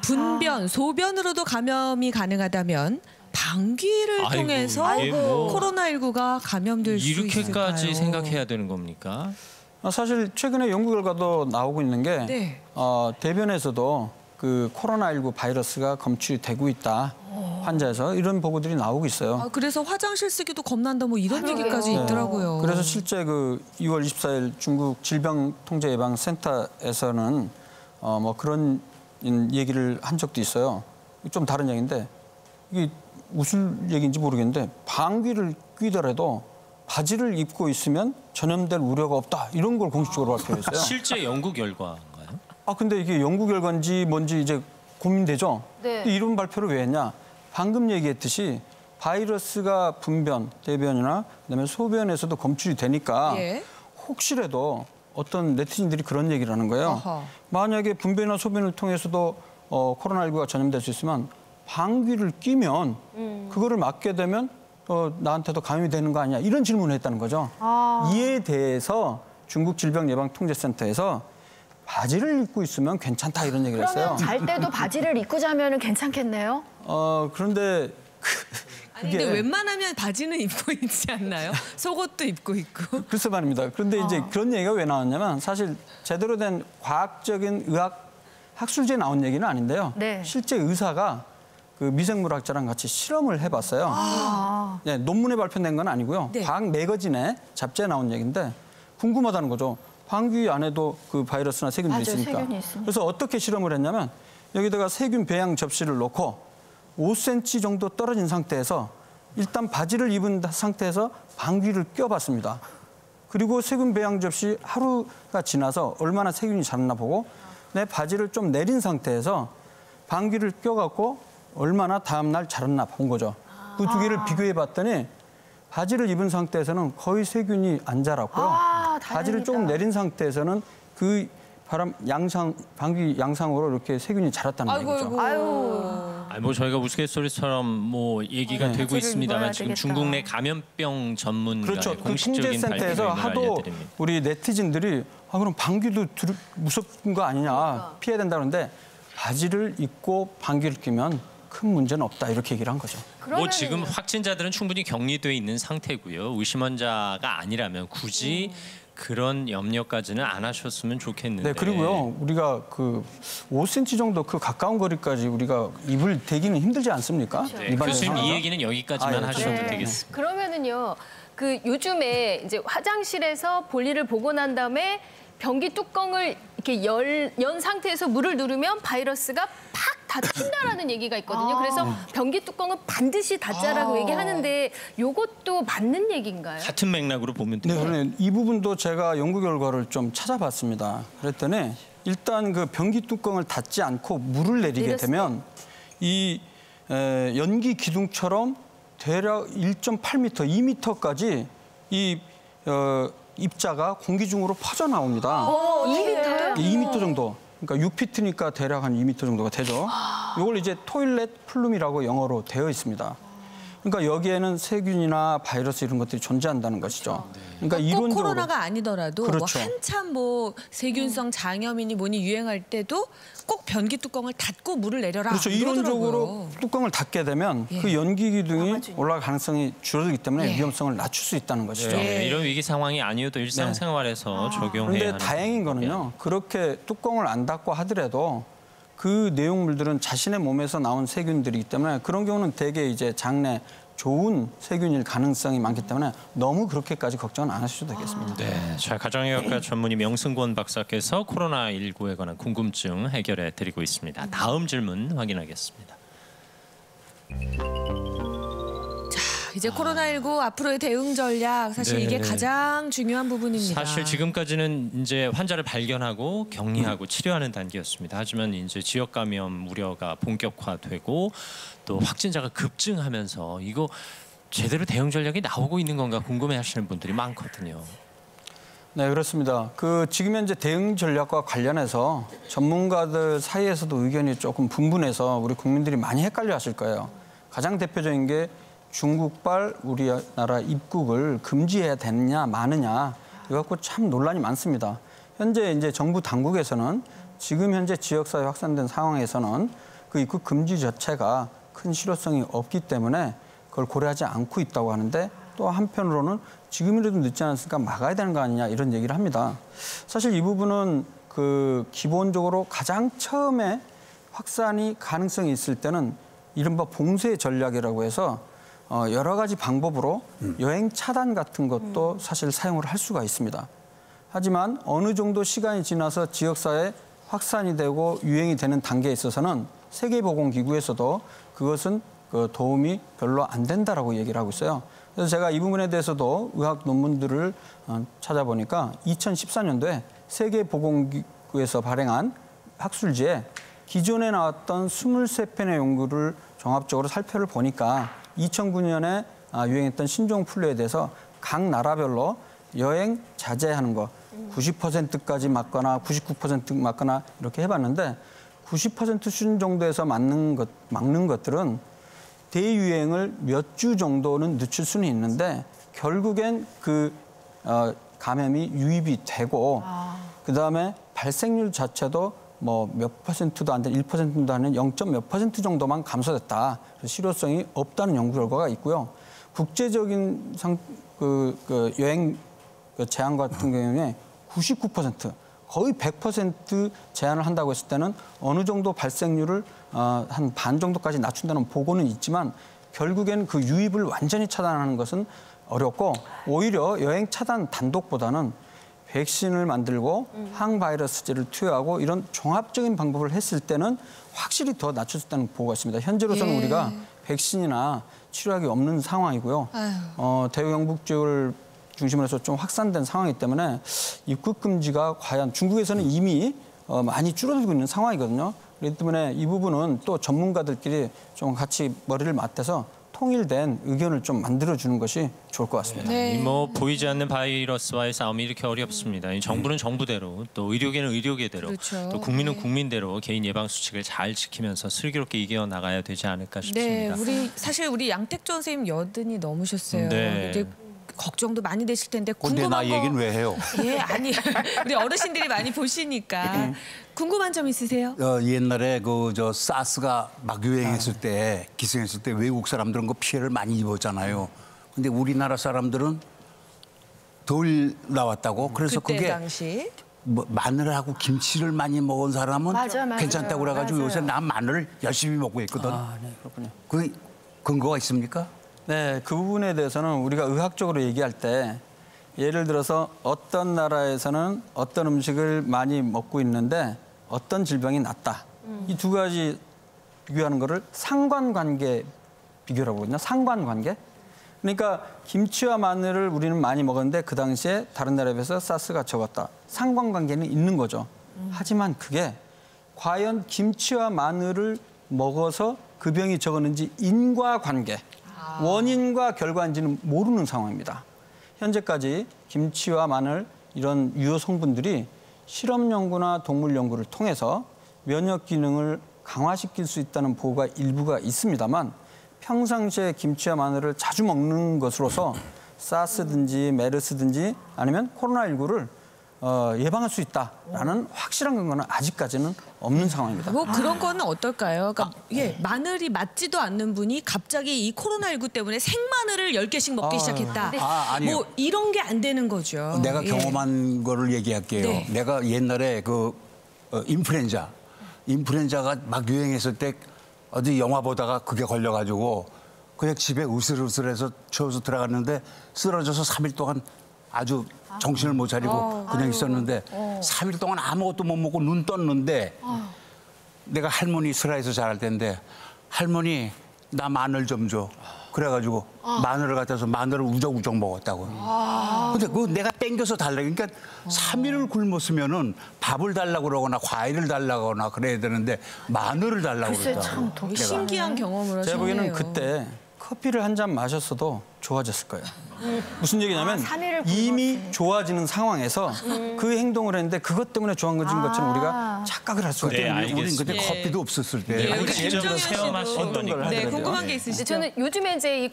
분변, 소변으로도 감염이 가능하다면 방귀를 통해서 코로나19가 감염될 수 있을까요? 이렇게까지 생각해야 되는 겁니까? 사실 최근에 연구 결과도 나오고 있는 게 대변에서도 그 코로나19 바이러스가 검출이 되고 있다. 환자에서 이런 보고들이 나오고 있어요. 그래서 화장실 쓰기도 겁난다 뭐 이런 얘기까지 있더라고요. 그래서 실제 그 2월 24일 중국 질병통제예방센터에서는 뭐 그런 얘기를 한 적도 있어요. 좀 다른 얘기인데 이게 무슨 얘기인지 모르겠는데 방귀를 뀌더라도 바지를 입고 있으면 전염될 우려가 없다. 이런 걸 공식적으로 발표했어요. 실제 연구 결과인가요? 근데 이게 연구 결과인지 뭔지 이제 고민되죠. 네. 이런 발표를 왜 했냐? 방금 얘기했듯이 바이러스가 분변, 대변이나 그다음에 소변에서도 검출이 되니까 혹시라도 어떤 네티즌들이 그런 얘기를 하는 거예요. 만약에 분변이나 소변을 통해서도 코로나19가 전염될 수 있으면 방귀를 뀌면 그거를 맞게 되면 나한테도 감염이 되는 거 아니야? 이런 질문을 했다는 거죠. 이에 대해서 중국 질병예방통제센터에서 바지를 입고 있으면 괜찮다 이런 얘기를 했어요. 그러면 잘 때도 바지를 입고 자면 괜찮겠네요? 그런데 아니 근데 웬만하면 바지는 입고 있지 않나요? 속옷도 입고 있고. 글쎄 말입니다. 그런데 이제 그런 얘기가 왜 나왔냐면 사실 제대로 된 과학적인 의학 학술지에 나온 얘기는 아닌데요. 실제 의사가 그 미생물학자랑 같이 실험을 해봤어요. 논문에 발표된 건 아니고요. 과학 매거진에 잡지에 나온 얘기인데 궁금하다는 거죠. 방귀 안에도 그 바이러스나 세균이 있으니까. 그래서 어떻게 실험을 했냐면 여기다가 세균 배양 접시를 놓고 5cm 정도 떨어진 상태에서 일단 바지를 입은 상태에서 방귀를 껴봤습니다. 그리고 세균 배양 접시 하루가 지나서 얼마나 세균이 자랐나 보고 내 바지를 좀 내린 상태에서 방귀를 껴갖고 얼마나 다음날 자랐나 본 거죠. 그 두 개를 비교해 봤더니 바지를 입은 상태에서는 거의 세균이 안 자랐고요. 바지를 조금 내린 상태에서는 그 방귀 양상으로 이렇게 세균이 자랐다는 얘기죠. 뭐 저희가 우스갯소리처럼 뭐 얘기가 되고 있습니다만 지금 중국 내 감염병 전문가 그렇죠. 공식적인 통제센터에서 하도 우리 네티즌들이 그럼 방귀도 무섭은 거 아니냐 피해야 된다 그러는데 바지를 입고 방귀를 뀌면 큰 문제는 없다 이렇게 얘기를 한 거죠. 뭐 지금 확진자들은 충분히 격리돼 있는 상태고요. 의심 환자가 아니라면 굳이 그런 염려까지는 안 하셨으면 좋겠는데. 네, 그리고요. 우리가 그 5cm 정도 그 가까운 거리까지 우리가 입을 대기는 힘들지 않습니까? 교수님 이 얘기는 여기까지만 하셔도 되겠습니다. 그러면은요. 그 요즘에 이제 화장실에서 볼일을 보고 난 다음에 변기 뚜껑을 이렇게 연 상태에서 물을 누르면 바이러스가 팍 닫힌다라는 얘기가 있거든요. 그래서 변기 뚜껑은 반드시 닫자라고 얘기하는데 이것도 맞는 얘기인가요? 같은 맥락으로 보면 돼요. 네, 이 부분도 제가 연구 결과를 좀 찾아봤습니다. 그랬더니 일단 그 변기 뚜껑을 닫지 않고 물을 내리게 되면 이 연기 기둥처럼 대략 1.8m, 2m까지 이 입자가 공기 중으로 퍼져 나옵니다. 2m요? 2m 정도. 그러니까 6피트니까 대략 한 2m 정도가 되죠. 이걸 이제 토일렛 플룸이라고 영어로 되어 있습니다. 그러니까 여기에는 세균이나 바이러스 이런 것들이 존재한다는 것이죠. 그러니까 이론적으로 꼭 코로나가 아니더라도 뭐 한참 뭐 세균성 장염이니 뭐니 유행할 때도 꼭 변기 뚜껑을 닫고 물을 내려라. 그렇죠. 이론적으로 뚜껑을 닫게 되면 그 연기 기둥이 올라갈 가능성이 줄어들기 때문에 위험성을 낮출 수 있다는 것이죠. 이런 위기 상황이 아니어도 일상생활에서 적용해야 하는. 그런데 다행인 거는요. 그렇게 뚜껑을 안 닫고 하더라도 그 내용물들은 자신의 몸에서 나온 세균들이기 때문에 그런 경우는 대개 이제 장내 좋은 세균일 가능성이 많기 때문에 너무 그렇게까지 걱정은 안 하셔도 되겠습니다. 네, 자 가정의학과 전문의 명승권 박사께서 코로나19에 관한 궁금증 해결해 드리고 있습니다. 다음 질문 확인하겠습니다. 이제 코로나19 앞으로의 대응 전략 사실 이게 가장 중요한 부분입니다. 사실 지금까지는 이제 환자를 발견하고 격리하고 치료하는 단계였습니다. 하지만 이제 지역 감염 우려가 본격화되고 또 확진자가 급증하면서 이거 제대로 대응 전략이 나오고 있는 건가 궁금해하시는 분들이 많거든요. 네, 그렇습니다. 지금 현재 대응 전략과 관련해서 전문가들 사이에서도 의견이 조금 분분해서 우리 국민들이 많이 헷갈려하실 거예요. 가장 대표적인 게 중국발 우리나라 입국을 금지해야 되느냐 마느냐 이거 갖고 참 논란이 많습니다. 현재 이제 정부 당국에서는 지금 현재 지역사회 확산된 상황에서는 그 입국 금지 자체가 큰 실효성이 없기 때문에 그걸 고려하지 않고 있다고 하는데 또 한편으로는 지금이라도 늦지 않았으니까 막아야 되는 거 아니냐 이런 얘기를 합니다. 사실 이 부분은 그 기본적으로 가장 처음에 확산이 가능성이 있을 때는 이른바 봉쇄 전략이라고 해서 여러 가지 방법으로 여행 차단 같은 것도 사실 사용을 할 수가 있습니다. 하지만 어느 정도 시간이 지나서 지역사회에 확산이 되고 유행이 되는 단계에 있어서는 세계보건기구에서도 그것은 그 도움이 별로 안 된다라고 얘기를 하고 있어요. 그래서 제가 이 부분에 대해서도 의학 논문들을 찾아보니까 2014년도에 세계보건기구에서 발행한 학술지에 기존에 나왔던 23편의 연구를 종합적으로 살펴를 보니까 2009년에 유행했던 신종플루에 대해서 각 나라별로 여행 자제하는 거 90%까지 막거나 99% 막거나 이렇게 해봤는데 90% 수준 정도에서 막는 것들은 대유행을 몇 주 정도는 늦출 수는 있는데 결국엔 그 감염이 유입이 되고 그다음에 발생률 자체도 뭐 몇 퍼센트도 안 되는 1%도 안 되는 0.몇 % 정도만 감소됐다. 그래서 실효성이 없다는 연구 결과가 있고요. 국제적인 여행 제한 같은 경우에 99% 거의 100% 제한을 한다고 했을 때는 어느 정도 발생률을 한 반 정도까지 낮춘다는 보고는 있지만 결국엔 그 유입을 완전히 차단하는 것은 어렵고 오히려 여행 차단 단독보다는 백신을 만들고 항바이러스제를 투여하고 이런 종합적인 방법을 했을 때는 확실히 더 낮출 수 있다는 보고가 있습니다. 현재로서는 우리가 백신이나 치료약이 없는 상황이고요. 대영국 지역을 중심으로 해서 좀 확산된 상황이기 때문에 입국 금지가 과연 중국에서는 이미 많이 줄어들고 있는 상황이거든요. 그렇기 때문에 이 부분은 또 전문가들끼리 좀 같이 머리를 맞대서 통일된 의견을 좀 만들어주는 것이 좋을 것 같습니다. 네. 뭐 보이지 않는 바이러스와의 싸움이 이렇게 어렵습니다. 정부는 정부대로 또 의료계는 의료계대로 그렇죠. 또 국민은 국민대로 개인 예방 수칙을 잘 지키면서 슬기롭게 이겨 나가야 되지 않을까 싶습니다. 네, 사실 우리 양택조 선생님 여든이 넘으셨어요. 네. 이제 걱정도 많이 되실 텐데 근데 궁금한 나 거 얘기는 왜 해요? 예, 아니 우리 어르신들이 많이 보시니까 궁금한 점 있으세요? 옛날에 사스가 막 유행했을 때, 기승했을 때 외국 사람들은 그 피해를 많이 입었잖아요. 근데 우리나라 사람들은 덜 나왔다고. 그래서 그때 그게 당시 뭐 마늘하고 김치를 많이 먹은 사람은 맞아. 괜찮다고 그래가지고 맞아요. 요새 난 마늘을 열심히 먹고 있거든. 네, 그렇군요. 그 근거가 있습니까? 네, 그 부분에 대해서는 우리가 의학적으로 얘기할 때 예를 들어서 어떤 나라에서는 어떤 음식을 많이 먹고 있는데 어떤 질병이 낫다. 이 두 가지 비교하는 거를 상관관계 비교라고 하거든요. 상관관계. 그러니까 김치와 마늘을 우리는 많이 먹었는데 그 당시에 다른 나라에 비해서 사스가 적었다. 상관관계는 있는 거죠. 하지만 그게 과연 김치와 마늘을 먹어서 그 병이 적었는지 인과관계. 원인과 결과인지는 모르는 상황입니다. 현재까지 김치와 마늘 이런 유효 성분들이 실험 연구나 동물 연구를 통해서 면역 기능을 강화시킬 수 있다는 보고가 일부가 있습니다만 평상시에 김치와 마늘을 자주 먹는 것으로서 사스든지 메르스든지 아니면 코로나19를 예방할 수 있다라는 확실한 근거는 아직까지는 없는 상황입니다. 뭐 그런 거는 어떨까요? 그러니까 마늘이 맞지도 않는 분이 갑자기 이 코로나19 때문에 생마늘을 10개씩 먹기 시작했다. 아니요. 뭐 이런 게 안 되는 거죠. 내가 경험한 거를 얘기할게요. 네. 내가 옛날에 인플루엔자가 막 유행했을 때 어디 영화 보다가 그게 걸려가지고 그냥 집에 으슬으슬해서 추워서 들어갔는데 쓰러져서 3일 동안 아주 정신을 못 차리고 그냥 있었는데 3일 동안 아무것도 못 먹고 눈 떴는데 내가 할머니 슬라에서 자랄 때인데 할머니 나 마늘 좀 줘. 그래가지고 마늘을 갖다서 마늘을 우적우적 먹었다고. 근데 그거 내가 땡겨서 달라. 그러니까 3일을 굶었으면은 밥을 달라고 그러거나 과일을 달라고 하거나 그래야 되는데 마늘을 달라고 그랬다고. 되게 신기한 경험을 제가 하셨네요. 보기에는 그때 커피를 한 잔 마셨어도 좋아졌을 거예요. 무슨 얘기냐면 3일을 이미 좋아지는 상황에서 그 행동을 했는데 그것 때문에 좋아진 것처럼 우리가 착각을 할 수가 네, 있거든요. 우린 그때 예. 커피도 없었을 때. 예, 우리 직접 김정현 체험하신 씨도 거니까. 네, 하더라고요. 궁금한 게 네. 있으시죠? 저는 요즘에 이제 이